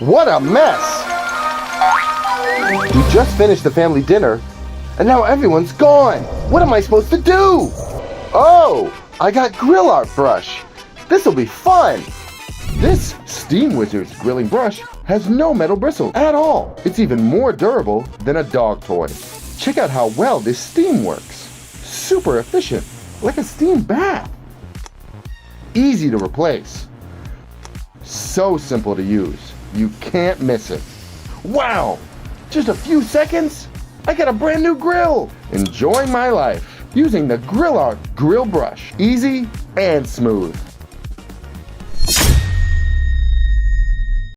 What a mess! We just finished the family dinner, and now everyone's gone. What am I supposed to do? Oh, I got GRILLART brush. This'll be fun. This SteamWizards grilling brush has no metal bristle at all. It's even more durable than a dog toy. Check out how well this steam works. Super efficient, like a steam bath. Easy to replace. So simple to use. You can't miss it. Wow! Just a few seconds, I got a brand new grill. Enjoying my life using the GRILLART grill brush. Easy and smooth.